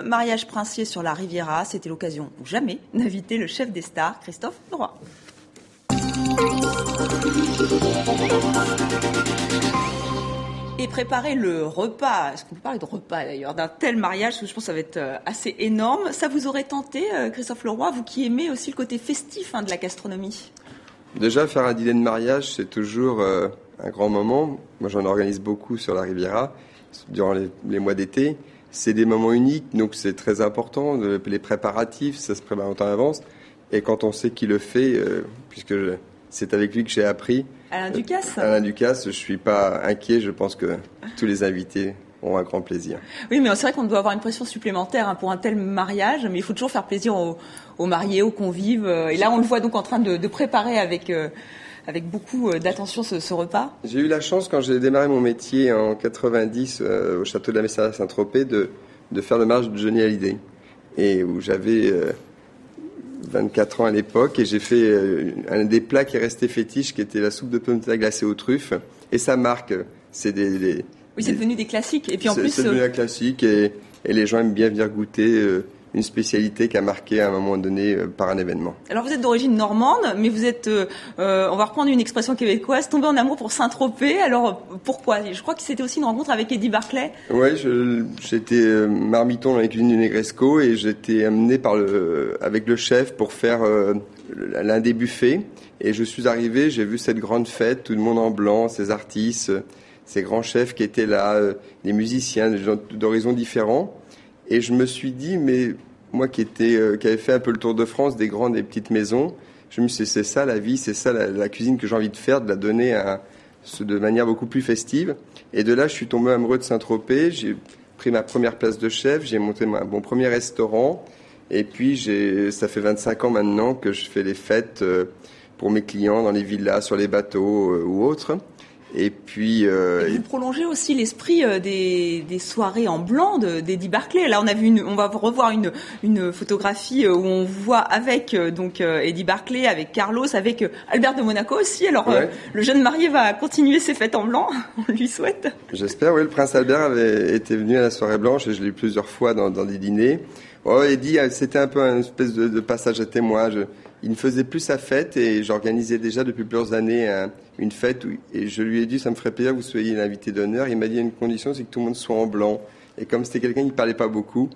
mariage princier sur la Riviera. C'était l'occasion ou jamais d'inviter le chef des stars, Christophe Leroy. Et préparer le repas, est-ce qu'on peut parler de repas d'ailleurs, d'un tel mariage, parce que je pense que ça va être assez énorme. Ça vous aurait tenté, Christophe Leroy, vous qui aimez aussi le côté festif de la gastronomie? Déjà, faire un dîner de mariage, c'est toujours un grand moment. Moi, j'en organise beaucoup sur la Riviera, durant les mois d'été. C'est des moments uniques, donc c'est très important. Les préparatifs, ça se prépare longtemps à l'avance. Et quand on sait qui le fait, puisque c'est avec lui que j'ai appris. Alain Ducasse. Alain Ducasse, je ne suis pas inquiet. Je pense que tous les invités ont un grand plaisir. Oui, mais c'est vrai qu'on doit avoir une pression supplémentaire pour un tel mariage. Mais il faut toujours faire plaisir aux mariés, aux convives. Et là, on le voit donc en train de préparer avec beaucoup d'attention ce repas. J'ai eu la chance, quand j'ai démarré mon métier en 90 au château de la Message à Saint-Tropez, de faire le mariage de Johnny Hallyday. Et où j'avais 24 ans à l'époque, et j'ai fait un des plats qui est resté fétiche, qui était la soupe de pommes de terre glacée aux truffes. Et ça marque. C'est devenu des classiques. Et puis en plus, c'est devenu un classique, et les gens aiment bien venir goûter une spécialité qui a marqué à un moment donné par un événement. Alors vous êtes d'origine normande, mais vous êtes, on va reprendre une expression québécoise, tombé en amour pour Saint-Tropez. Alors pourquoi? Je crois que c'était aussi une rencontre avec Eddie Barclay. Oui, j'étais marmiton dans les cuisines du Negresco, et j'étais amené avec le chef pour faire l'un des buffets. Et je suis arrivé, j'ai vu cette grande fête, tout le monde en blanc, ces artistes, ces grands chefs qui étaient là, des musiciens, des gens d'horizons différents. Et je me suis dit, mais moi qui avais fait un peu le tour de France, des grandes et petites maisons, je me suis dit, c'est ça la vie, c'est ça la cuisine que j'ai envie de faire, de la donner de manière beaucoup plus festive. Et de là, je suis tombé amoureux de Saint-Tropez, j'ai pris ma première place de chef, j'ai monté mon premier restaurant, et puis ça fait 25 ans maintenant que je fais les fêtes pour mes clients dans les villas, sur les bateaux ou autres. Et puis, vous prolongez aussi l'esprit des soirées en blanc d'Eddie Barclay. Là, on va revoir une photographie où on voit avec Eddie Barclay, avec Carlos, avec Albert de Monaco aussi. Alors, ouais. Le jeune marié va continuer ses fêtes en blanc. On lui souhaite. J'espère. Oui, le prince Albert était venu à la soirée blanche, et je l'ai eu plusieurs fois dans des dîners. Oh, Eddie, c'était un peu une espèce de passage à témoin. Il ne faisait plus sa fête, et j'organisais déjà depuis plusieurs années une fête et je lui ai dit, ça me ferait plaisir que vous soyez l'invité d'honneur. Il m'a dit, il y a une condition, c'est que tout le monde soit en blanc. Et comme c'était quelqu'un qui ne parlait pas beaucoup,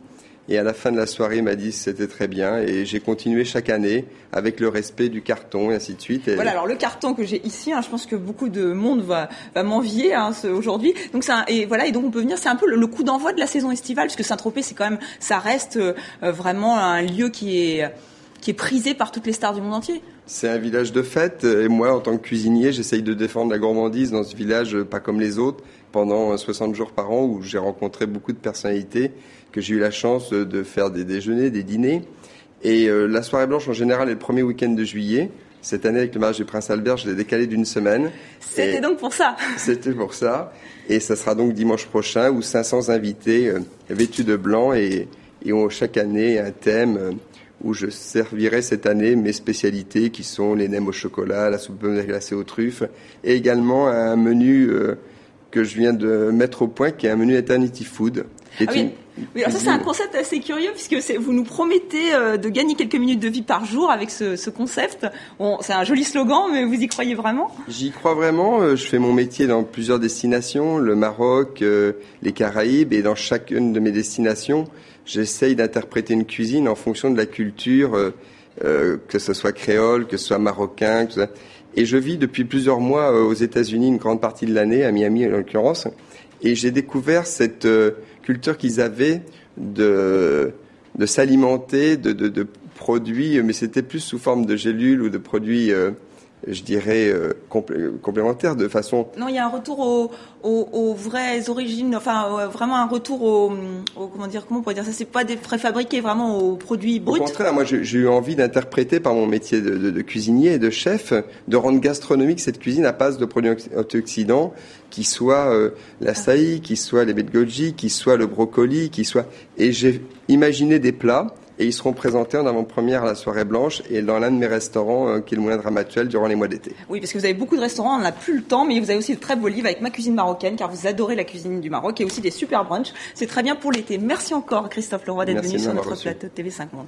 et à la fin de la soirée, il m'a dit c'était très bien, et j'ai continué chaque année avec le respect du carton et ainsi de suite. Voilà, alors le carton que j'ai ici, je pense que beaucoup de monde va m'envier aujourd'hui. Donc et donc on peut venir, c'est un peu le coup d'envoi de la saison estivale, parce que Saint-Tropez, ça reste vraiment un lieu qui est prisé par toutes les stars du monde entier. C'est un village de fête, et moi, en tant que cuisinier, j'essaye de défendre la gourmandise dans ce village, pas comme les autres, pendant 60 jours par an, où j'ai rencontré beaucoup de personnalités, que j'ai eu la chance de faire des déjeuners, des dîners. Et la soirée blanche, en général, est le premier week-end de juillet. Cette année, avec le mariage du prince Albert, je l'ai décalé d'une semaine. C'était donc pour ça. C'était pour ça. Et ça sera donc dimanche prochain, où 500 invités vêtus de blanc et ont chaque année un thème où je servirai cette année mes spécialités qui sont les nems au chocolat, la soupe de pommes de terre glacée aux truffes, et également un menu que je viens de mettre au point, qui est un menu Eternity Food. Oui, alors ça c'est un concept assez curieux, puisque vous nous promettez de gagner quelques minutes de vie par jour avec ce concept. Bon, c'est un joli slogan, mais vous y croyez vraiment? J'y crois vraiment. Je fais mon métier dans plusieurs destinations, le Maroc, les Caraïbes, et dans chacune de mes destinations, j'essaye d'interpréter une cuisine en fonction de la culture, que ce soit créole, que ce soit marocain, Et je vis depuis plusieurs mois aux États-Unis, une grande partie de l'année, à Miami en l'occurrence, et j'ai découvert cette culture qu'ils avaient de s'alimenter de produits, mais c'était plus sous forme de gélules ou de produits, je dirais, complémentaires, de façon... Non, il y a un retour aux vraies origines, vraiment un retour comment on pourrait dire ça, c'est pas des préfabriqués, vraiment aux produits bruts. Au contraire, moi j'ai eu envie d'interpréter par mon métier de cuisinier et de chef, de rendre gastronomique cette cuisine à base de produits antioxydants, qui soit l'açaï, qui soit les baies de goji, qui soit le brocoli, et j'ai imaginé des plats Et ils seront présentés en avant-première à la soirée blanche et dans l'un de mes restaurants, qui est le Moulin de Ramatuelle, durant les mois d'été. Oui, parce que vous avez beaucoup de restaurants, on n'a plus le temps, mais vous avez aussi de très beaux livres avec Ma cuisine marocaine, car vous adorez la cuisine du Maroc, et aussi des super brunchs. C'est très bien pour l'été. Merci encore, Christophe Leroy, d'être venu sur notre plateau de TV5 Monde.